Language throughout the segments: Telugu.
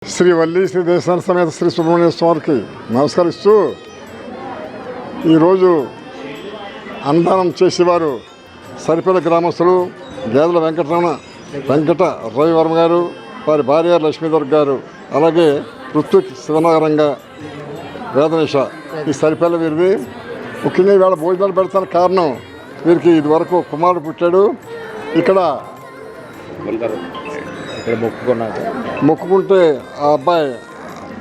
శ్రీ వల్లి శ్రీ దేశాన సమేత శ్రీ సుబ్రహ్మణ్య స్వామికి నమస్కరిస్తూ ఈరోజు అన్నదానం చేసేవారు సరిపల్లి గ్రామస్తులు గేదెల వెంకట రవివర్మ గారు, వారి భార్య లక్ష్మీధర్ గారు, అలాగే ఋత్విక్ శివనాగరంగ వేదనిష ఈ సరిపల్లి వీరిది. ముఖ్యంగా ఈవేళ భోజనాలు పెడతానికి కారణం వీరికి ఇదివరకు కుమారుడు పుట్టాడు. ఇక్కడ మొక్కుకుంటే ఆ అబ్బాయి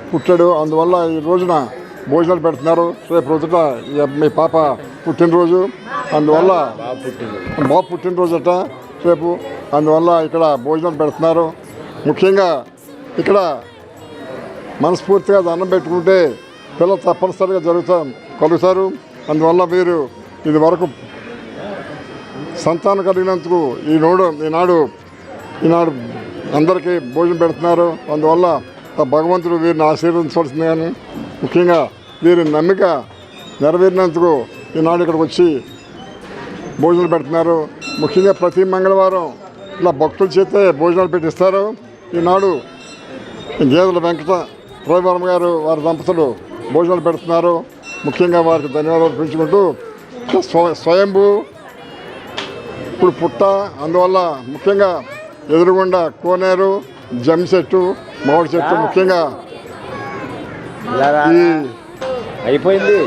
పుట్టాడు, అందువల్ల ఈ రోజున భోజనాలు పెడుతున్నారు. రేపు రోజున మీ పాప పుట్టినరోజు, అందువల్ల బాబు పుట్టినరోజు అట రేపు, అందువల్ల ఇక్కడ భోజనాలు పెడుతున్నారు. ముఖ్యంగా ఇక్కడ మనస్ఫూర్తిగా దండం పెట్టుకుంటే పిల్లలు తప్పనిసరిగా కలుగుతారు. అందువల్ల మీరు ఇది వరకు సంతానం కలిగినందుకు ఈనాడు అందరికీ భోజనం పెడుతున్నారు. అందువల్ల భగవంతుడు వీరిని ఆశీర్వదించవలసింది. కానీ ముఖ్యంగా వీరి నమ్మిక నెరవేరినందుకు ఈనాడు ఇక్కడికి వచ్చి భోజనాలు పెడుతున్నారు. ముఖ్యంగా ప్రతి మంగళవారం ఇలా భక్తుల చేతే భోజనాలు పెట్టిస్తారు. ఈనాడు గేదెల వెంకట రవివర్మ గారు వారి దంపతులు భోజనాలు పెడుతున్నారు. ముఖ్యంగా వారికి ధన్యవాదాలు పెంచుకుంటూ స్వయంభూ ఇప్పుడు పుట్ట, అందువల్ల ముఖ్యంగా ఎదురుగుండా కోనేరు, జమ్ చెట్టు, మామిడి చెట్టు, ముఖ్యంగా అయిపోయింది.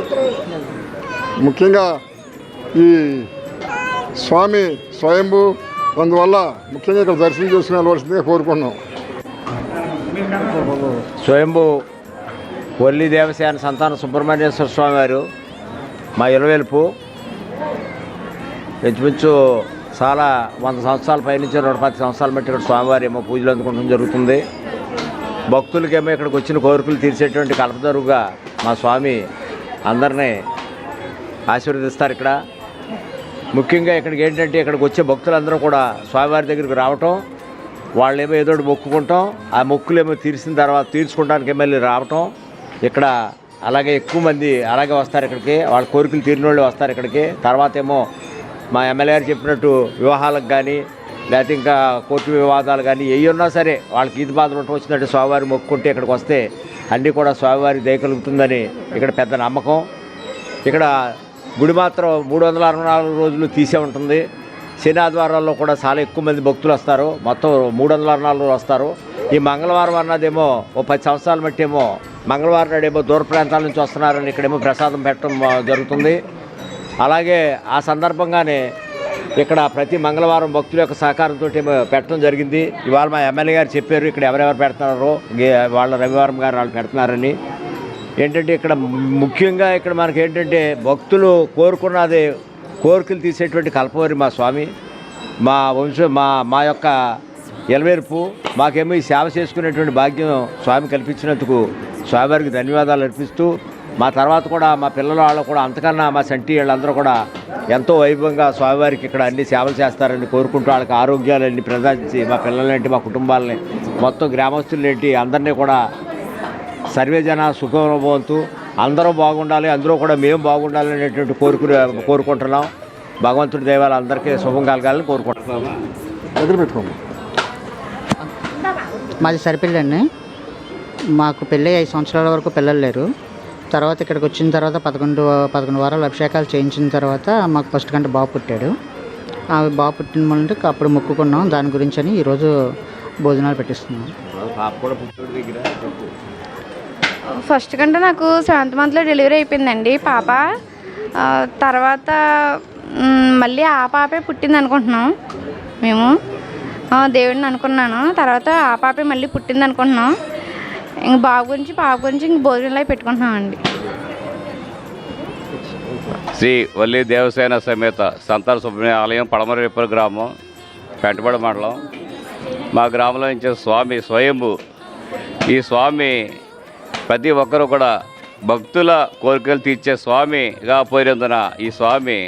ముఖ్యంగా ఈ స్వామి స్వయంభూ, అందువల్ల ముఖ్యంగా ఇక్కడ దర్శనం చేసుకుని వెళ్ళవలసిందిగా కోరుకున్నాం. స్వయంభూ వల్లి దేవసేన సంతాన సుబ్రహ్మణ్యేశ్వర స్వామి వారు మా ఇలవేల్పు ఇంచుమించు చాలా 100 సంవత్సరాల పైనుంచి 110 సంవత్సరాల బట్టి ఇక్కడ స్వామివారి ఏమో పూజలు అందుకోవడం జరుగుతుంది. భక్తులకేమో ఇక్కడికి వచ్చిన కోరికలు తీర్చేటువంటి కల్పతరుగా మా స్వామి అందరినీ ఆశీర్వదిస్తారు. ఇక్కడ ముఖ్యంగా ఇక్కడికి ఏంటంటే ఇక్కడికి వచ్చే భక్తులందరూ కూడా స్వామివారి దగ్గరికి రావటం, వాళ్ళేమో ఏదో మొక్కుకుంటాం, ఆ మొక్కులేమో తీర్చుకోవడానికి మళ్ళీ రావటం ఇక్కడ. అలాగే ఎక్కువ మంది అలాగే వస్తారు ఇక్కడికి, వాళ్ళ కోరికలు తీరిన వాళ్ళు వస్తారు ఇక్కడికి. తర్వాత ఏమో మా ఎమ్మెల్యే గారు చెప్పినట్టు వివాహాలకు కానీ లేకపోతే ఇంకా కోర్టు వివాదాలు కానీ ఏవి ఉన్నా సరే వాళ్ళకి ఈది బాధలు వచ్చినట్టు స్వామివారి మొక్కుకుంటే ఇక్కడికి వస్తే అన్నీ కూడా స్వామివారి దయ కలుగుతుందని ఇక్కడ పెద్ద నమ్మకం. ఇక్కడ గుడి మాత్రం 364 రోజులు తీసే ఉంటుంది. శని ఆదివారాల్లో కూడా చాలా ఎక్కువ మంది భక్తులు వస్తారు, మొత్తం 364 రోజులు వస్తారు. ఈ మంగళవారం అన్నదేమో 10 సంవత్సరాల బట్టి ఏమో మంగళవారం నాడేమో దూర ప్రాంతాల నుంచి వస్తున్నారని ఇక్కడేమో ప్రసాదం పెట్టడం జరుగుతుంది. అలాగే ఆ సందర్భంగానే ఇక్కడ ప్రతి మంగళవారం భక్తుల యొక్క సహకారంతో పెట్టడం జరిగింది. ఇవాళ మా ఎమ్మెల్యే గారు చెప్పారు ఇక్కడ ఎవరెవరు పెడుతున్నారో వాళ్ళ రవివారం గారు వాళ్ళు పెడుతున్నారని. ఏంటంటే ఇక్కడ ముఖ్యంగా ఇక్కడ మనకి ఏంటంటే భక్తులు కోరుకున్నది కోరికలు తీసేటువంటి కల్పవరి మా స్వామి, మా మా యొక్క ఎలవేర్పు. మాకేమో ఈ సేవ చేసుకునేటువంటి భాగ్యం స్వామి కల్పించినందుకు స్వామివారికి ధన్యవాదాలు అర్పిస్తూ, మా తర్వాత కూడా మా పిల్లల వాళ్ళు కూడా అంతకన్నా మా సంటి వాళ్ళందరూ కూడా ఎంతో వైభవంగా స్వామివారికి ఇక్కడ అన్ని సేవలు చేస్తారని కోరుకుంటూ వాళ్ళకి ఆరోగ్యాలన్నీ ప్రసాదించి మా పిల్లలేంటి మా కుటుంబాలని మొత్తం గ్రామస్తులేంటి అందరినీ కూడా సర్వేజన సుఖభవంతు, అందరూ బాగుండాలి, అందరూ కూడా మేము బాగుండాలి అనేటువంటి కోరుకుంటున్నాం. భగవంతుడి దైవాలు అందరికీ శుభం కలగాలని కోరుకుంటున్నాము. మాది సరిపల్లి అండి. మాకు పెళ్ళి 5 సంవత్సరాల వరకు పిల్లలు లేరు. తర్వాత ఇక్కడికి వచ్చిన తర్వాత 11 వారాలు అభిషేకాలు చేయించిన తర్వాత మాకు ఫస్ట్ కంటే బాబు పుట్టాడు. ఆ బాబు పుట్టిన మొదటి అప్పుడు మొక్కుకున్నాం. దాని గురించి అని ఈరోజు భోజనాలు పెట్టిస్తున్నాం. ఫస్ట్ కంటే నాకు 7th మంత్లో డెలివరీ అయిపోయిందండి పాప. తర్వాత మళ్ళీ ఆ పాపే పుట్టింది అనుకుంటున్నాం మేము. దేవుడిని అనుకున్నాను, తర్వాత ఆ పాపే మళ్ళీ పుట్టింది అనుకుంటున్నాం. ఇంక పాప గురించి ఇంక భోజనంలో పెట్టుకుంటున్నామండి. శ్రీ వల్లి దేవసేన సమేత సంతాన సుబ్రహ్మణ్య ఆలయం పడమరేపల్లి గ్రామం, పెంటబడి మండలం. మా గ్రామంలో నుంచి స్వామి స్వయంభూ. ఈ స్వామి ప్రతి ఒక్కరూ కూడా భక్తుల కోరికలు తీర్చే స్వామిగా పోయినందున ఈ స్వామి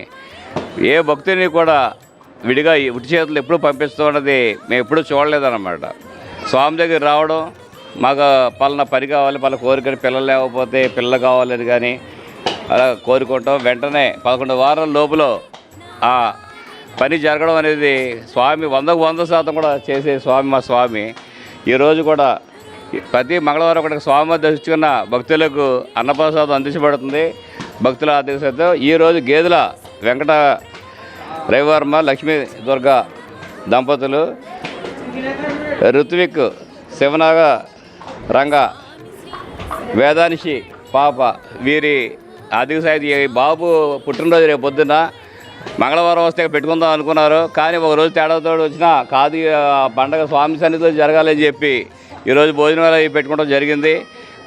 ఏ భక్తుని కూడా విడిగా ఉట్టి చేతులు ఎప్పుడూ పంపిస్తూ ఉన్నది మేము ఎప్పుడూ చూడలేదన్నమాట. స్వామి దగ్గర రావడం, మాకు పలానా పని కావాలి, పలానా కోరికని పిల్లలు లేకపోతే పిల్లలు కావాలని కానీ అలా కోరుకుంటాం. వెంటనే 11 వారాల లోపల ఆ పని జరగడం అనేది స్వామి 100% కూడా చేసే స్వామి మా స్వామి. ఈరోజు కూడా ప్రతి మంగళవారం ఒకటి స్వామివారి దర్శించుకున్న భక్తులకు అన్నప్రసాదం అందించబడుతుంది. భక్తుల ఆదేశంతో ఈరోజు గేదెల వెంకట రవివర్మ లక్ష్మీ దుర్గా దంపతులు, ఋత్విక్ శివనాగ రంగ వేదానిషి పాప వీరి ఆర్థిక సాయి బాబు పుట్టినరోజు రేపు పొద్దున్న మంగళవారం వస్తే పెట్టుకుందాం అనుకున్నారు. కానీ ఒకరోజు తేడాతో వచ్చినా కాదు, పండగ స్వామి సన్నిధిలో జరగాలని చెప్పి ఈరోజు భోజనాలు అవి పెట్టుకోవడం జరిగింది.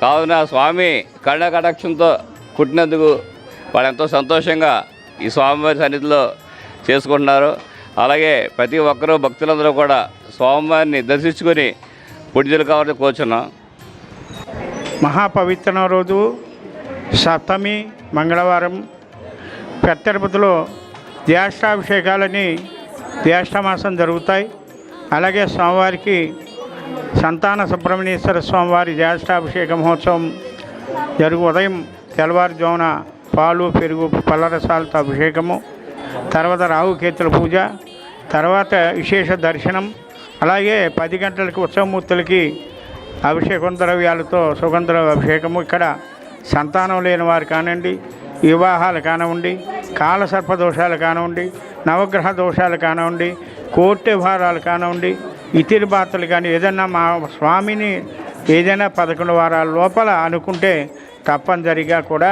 కావున స్వామి కరుణ కటాక్షంతో పుట్టినందుకు వాళ్ళు ఎంతో సంతోషంగా ఈ స్వామివారి సన్నిధిలో చేసుకుంటున్నారు. అలాగే ప్రతి ఒక్కరూ భక్తులందరూ కూడా స్వామివారిని దర్శించుకొని పుణ్యులు కావాలని కోరుచున్నాం. మహాపవిత్ర రోజు సప్తమి మంగళవారం పెద్ద తిరుపతిలో జ్యేష్ఠాభిషేకాలని జ్యేష్ఠమాసం జరుగుతాయి. అలాగే స్వామివారికి సంతాన సుబ్రహ్మణ్యేశ్వర స్వామివారి జ్యేష్ఠాభిషేక మహోత్సవం ఉదయం తెల్లవారుజామున పాలు పెరుగు పళ్ళరసాలతో అభిషేకము, తర్వాత రాహుకేతుల పూజ, తర్వాత విశేష దర్శనం. అలాగే 10 గంటలకి ఉత్సవమూర్తులకి అభిషేకం ద్రవ్యాలతో సుగంధ అభిషేకము. ఇక్కడ సంతానం లేని వారు కానివ్వండి, వివాహాలు కానివ్వండి, కాలసర్ప దోషాలు కానివ్వండి, నవగ్రహ దోషాలు కానివ్వండి, కోర్టు వ్యవహారాలు కానివ్వండి, ఇతరి బాతలు కానీ ఏదైనా మా స్వామిని ఏదైనా 11 వారాల లోపల అనుకుంటే తప్పనిసరిగా కూడా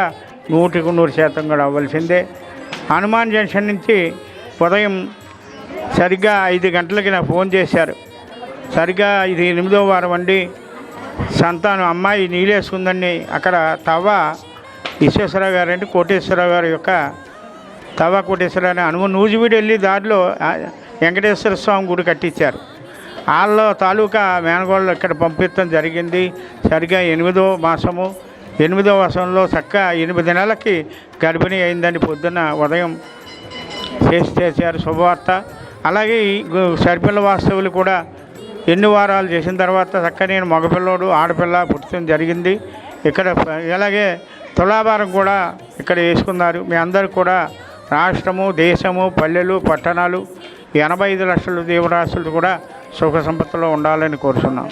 100% కూడా అవ్వాల్సిందే. హనుమాన్ జంక్షన్ నుంచి ఉదయం సరిగ్గా 5 గంటలకి నాకు ఫోన్ చేశారు. సరిగ్గా ఇది 8వ వారం అండి, సంతానం అమ్మాయి నీలేసుకుందని అక్కడ తవ్వ విశ్వేశ్వరరావు గారు అంటే కోటేశ్వరరావు గారి యొక్క తవ్వ కోటేశ్వరరావు అని హనుమాన్ నూజివీడు వెళ్ళి దారిలో వెంకటేశ్వర స్వామి గుడి కట్టించారు. వాళ్ళ తాలూకా మేనగోళ్ళు ఇక్కడ పంపించడం జరిగింది. సరిగ్గా 8వ మాసము 8వ మాసంలో చక్కగా 8 నెలలకి గర్భిణీ అయిందని పొద్దున్న ఉదయం చేశారు శుభవార్త. అలాగే ఈ సరిపిల్ల వాస్తవులు కూడా ఎన్ని వారాలు చేసిన తర్వాత చక్కగా నేను మగపిల్లోడు ఆడపిల్ల పుట్టడం జరిగింది. ఇక్కడ అలాగే తులాభారం కూడా ఇక్కడ వేసుకున్నారు. మీ అందరూ కూడా రాష్ట్రము, దేశము, పల్లెలు, పట్టణాలు 85 లక్షల జీవరాశులు కూడా సుఖ సంపత్తిలో ఉండాలని కోరుతున్నాం.